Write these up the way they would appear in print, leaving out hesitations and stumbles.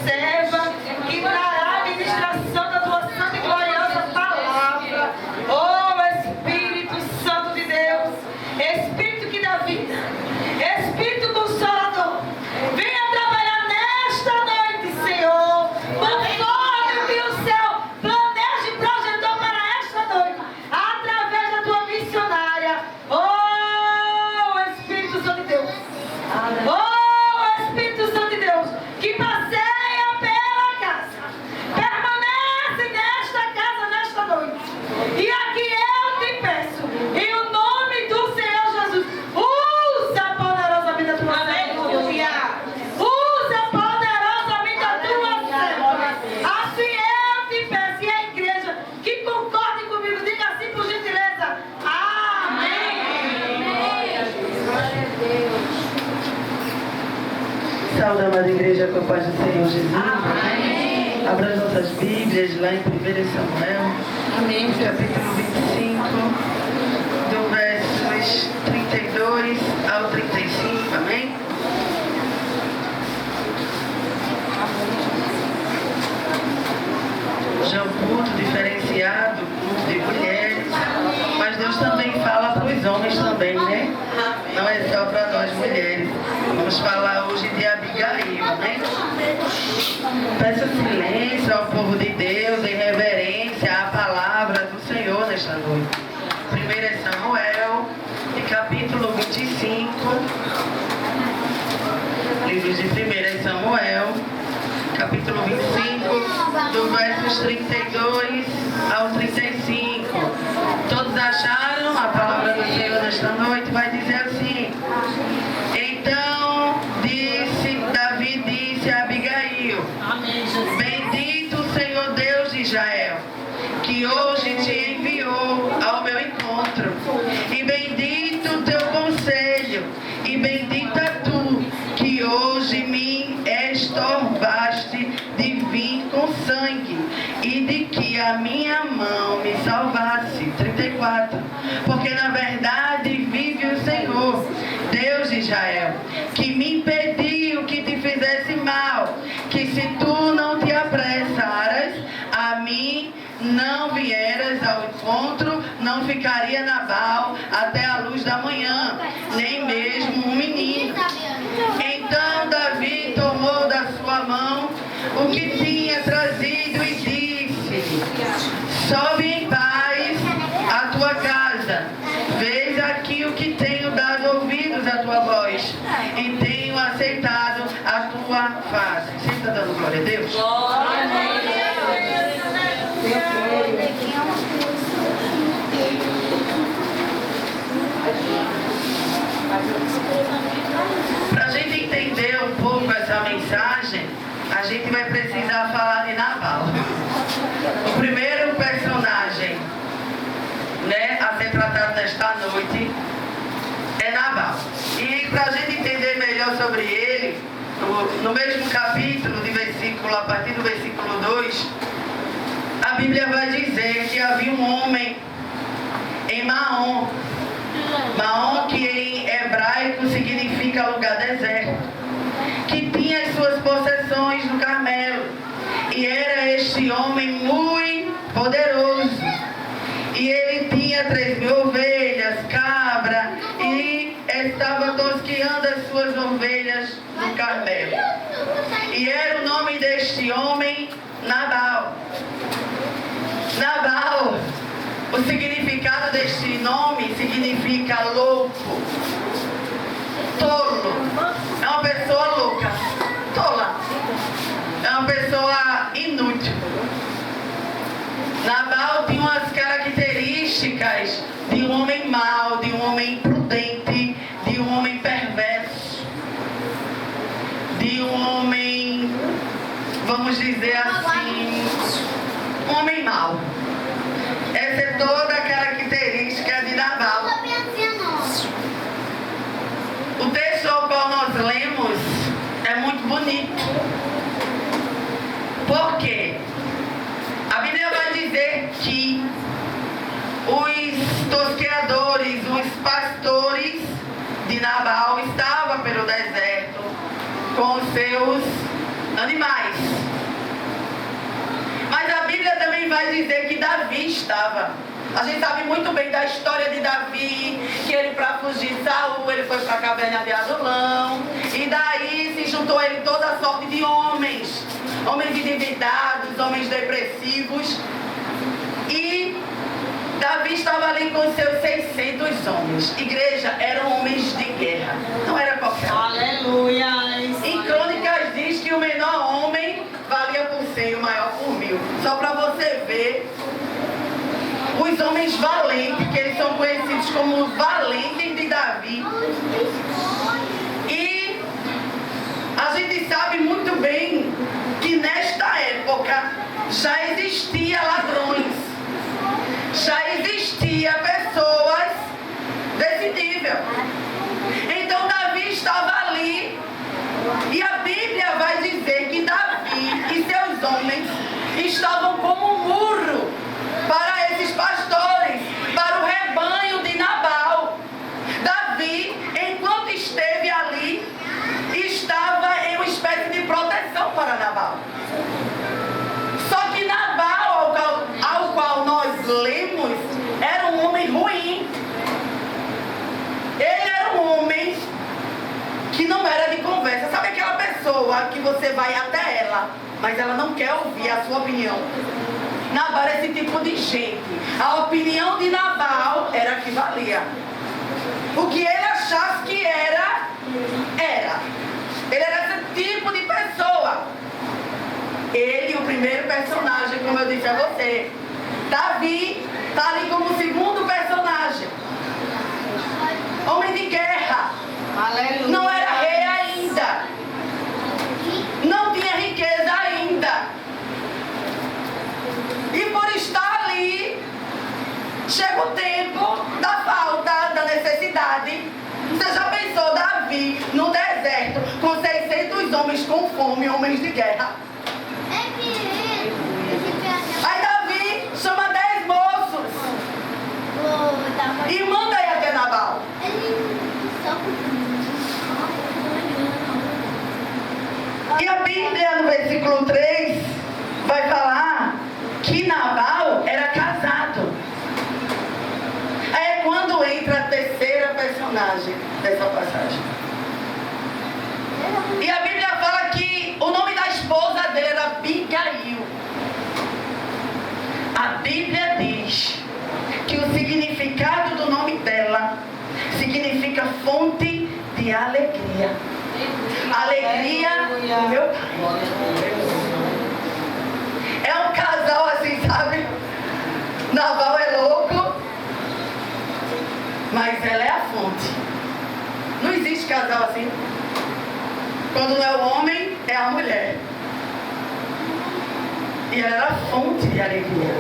serva, que trará a ministração da tua santa e gloriosa palavra. Oh, Espírito Santo de Deus, Espírito que dá vida, Espírito Consolador, venha trabalhar nesta noite, Senhor, conforme o que o céu planeja e projetou para esta noite, através da tua missionária. Oh, Espírito Santo de Deus. Oh, Espírito Santo de Deus, que passeia pela casa, permanece nesta casa nesta noite. E aqui eu te peço, em o nome do Senhor Jesus, usa poderosamente a tua serva. Usa poderosamente a tua serva. Assim eu te peço, e a igreja que concorde comigo, diga assim por gentileza. Amém. Saúde, amada igreja, com a paz do Senhor Jesus. Amém. Abra as nossas Bíblias lá em 1 Samuel, Amém. capítulo 25, do versos 32 ao 35, amém? Já um culto diferenciado, culto de mulheres, mas Deus também fala para os homens também, né? Não é só para nós mulheres. Vamos falar hoje de Abigail, amém? Peça silêncio ao povo de Deus em reverência à palavra do Senhor nesta noite. 1 Samuel, de capítulo 25, livros de 1 Samuel, capítulo 25, do versos 32 ao 35. Todos acharam? A palavra do Senhor nesta noite vai dizer assim: então Davi disse a Abigail: bendito o Senhor Deus de Israel, que hoje te enviou ao meu encontro, e bendito o teu conselho, e bendita tu, que hoje me estorvaste de vir com sangue, e de que a minha mão me salvasse. 34. Porque na verdade vive o Senhor, Deus de Israel, que me impediu que te fizesse mal, que se tu não te apressaras a mim, não vieras ao encontro, não ficaria Nabal até a luz da manhã, nem mesmo um menino. Então Davi tomou da sua mão o que tinha trazido e disse: sobe em paz à tua casa, vês aqui o que tenho dado ouvidos à tua voz, e tenho aceitado a tua face. Você está dando glória a Deus? Glória a Deus. Para a gente entender um pouco essa mensagem, a gente vai precisar falar de Nabal. O primeiro personagem, né, a ser tratado nesta noite é Nabal. E para a gente entender melhor sobre ele, no mesmo capítulo, a partir do versículo 2, a Bíblia vai dizer que havia um homem em Maom. Maom, que em hebraico significa lugar deserto, que tinha as suas possessões no Carmelo, e era este homem muito poderoso, e ele tinha 3.000 ovelhas, cabra, e estava tosqueando as suas ovelhas no Carmelo, e era o nome deste homem Nabal. Nabal, o significado deste nome significa louco, tolo. É uma pessoa louca, tola. É uma pessoa inútil. Nabal tinha umas características de um homem mau, de um homem imprudente, de um homem perverso, de um homem, vamos dizer assim, um homem mau. Essa é toda a característica de Nabal. O texto ao qual nós lemos é muito bonito. Por quê? A Bíblia vai dizer que os tosqueadores, os pastores de Nabal estavam pelo deserto com os seus animais. estava. A gente sabe muito bem da história de Davi, que ele, para fugir de Saul, ele foi para a caverna de Adulão, e daí se juntou a ele toda a sorte de homens endividados, homens depressivos, e Davi estava ali com seus 600 homens. Igreja, eram homens de guerra, não era qualquer um. Aleluia. Em Crônicas diz que o menor homem valia por 100, o maior por 1000. Só para você ver os homens valentes, que eles são conhecidos como os valentes de Davi. E a gente sabe muito bem que nesta época já existia ladrões, já existia pessoas desse nível. Então Davi estava ali, e a Bíblia vai dizer que Davi e seus homens estavam como um muro para esses pastores, para o rebanho de Nabal. Davi, enquanto esteve ali, estava em uma espécie de proteção para Nabal. Só que Nabal, ao qual nós lemos, era um homem ruim. Ele era um homem que não era de conversa. Sabe aquela pessoa que você vai até ela, mas ela não quer ouvir a sua opinião? Nabal era esse tipo de gente. A opinião de Nabal era a que valia. O que ele achasse que era. Ele era esse tipo de pessoa. Ele, o primeiro personagem, como eu disse a você. Davi está ali como o segundo personagem. Homem de guerra. Aleluia. Não era rei ainda. Não tinha riqueza ainda. E por estar ali, chega o tempo da falta, da necessidade. Você já pensou Davi no deserto com 600 homens com fome, homens de guerra? Aí Davi chama 10 moços e manda ir até Nabal. E a Bíblia, no versículo 3, vai falar que Nabal era casado. É quando entra a terceira personagem dessa passagem. E a Bíblia fala que o nome da esposa dele era Abigail. A Bíblia diz que o significado do nome dela significa fonte de alegria. Alegria do meu pai. É um casal assim, sabe? Nabal é louco, mas ela é a fonte. Não existe casal assim. Quando não é o homem, é a mulher. E ela era a fonte de alegria.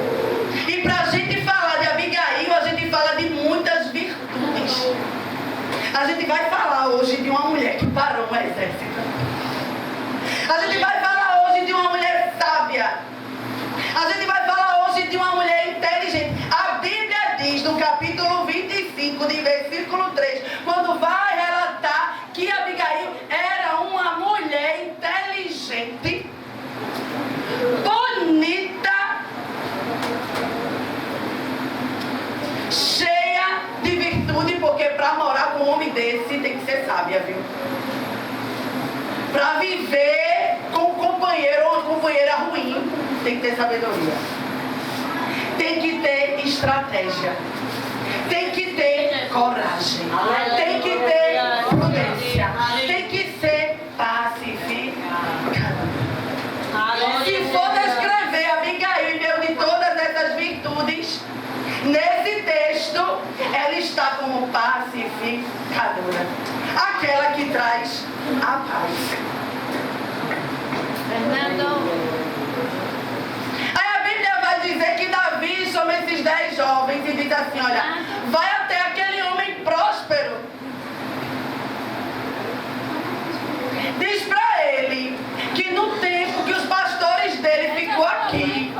E para a gente falar de Abigail, a gente fala de muitas virtudes. A gente vai falar hoje de uma mulher que parou um exército. A gente vai falar hoje de uma mulher sábia. A gente vai falar hoje de uma mulher inteligente. A Bíblia diz no capítulo 25, de versículo 3, quando vai relatar que Abigail era uma mulher inteligente, bonita, cheia de virtude, porque para morar com um homem desse tem que ser sábia, viu? Para viver com um companheiro ou uma companheira ruim, tem que ter sabedoria. Tem que ter estratégia. Tem que ter coragem. Tem que ter prudência. Tem que ser pacificada. Se for descrever Abigail em meio de todas essas virtudes, nesse texto, ela está como pacificadora. Aquela que traz a paz. Aí a Bíblia vai dizer que Davi chama esses 10 jovens e diz assim, olha, vai até aquele homem próspero. Diz para ele que no tempo que os pastores dele ficou aqui,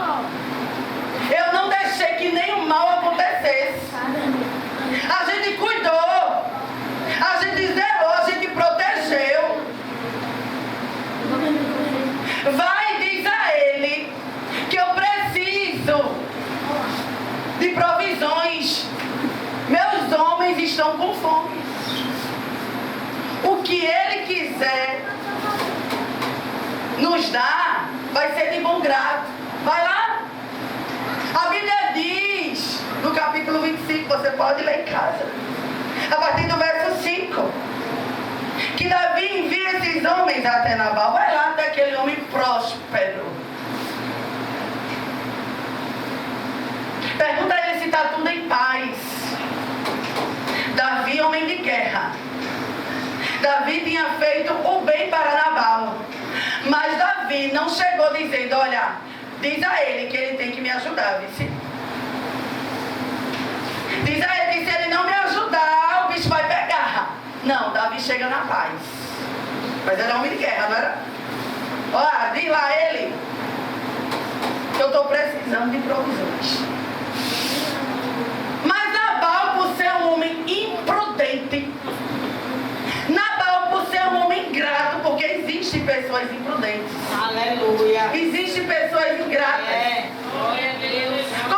eu não deixei que nenhum mal acontecesse. A gente cuidou, a gente zelou, a gente protegeu. nos dá vai ser de bom grado. Vai lá. A Bíblia diz, no capítulo 25, você pode ler em casa, a partir do verso 5, que Davi envia esses homens até Nabal. Vai lá até aquele homem próspero. Pergunta a ele se está tudo em paz. Davi, homem de guerra. Davi tinha feito o bem para Nabal. Mas Davi não chegou dizendo, olha, diz a ele que ele tem que me ajudar, vice. Diz a ele que se ele não me ajudar, o bicho vai pegar. Não, Davi chega na paz. Mas era homem de guerra, não era? Olha, diz lá a ele que eu estou precisando de provisões. Mas Nabal, por ser um homem imprudente, Nabal, por ser um homem ingrato, porque existem pessoas imprudentes. Aleluia. Existem pessoas ingratas. Glória a Deus.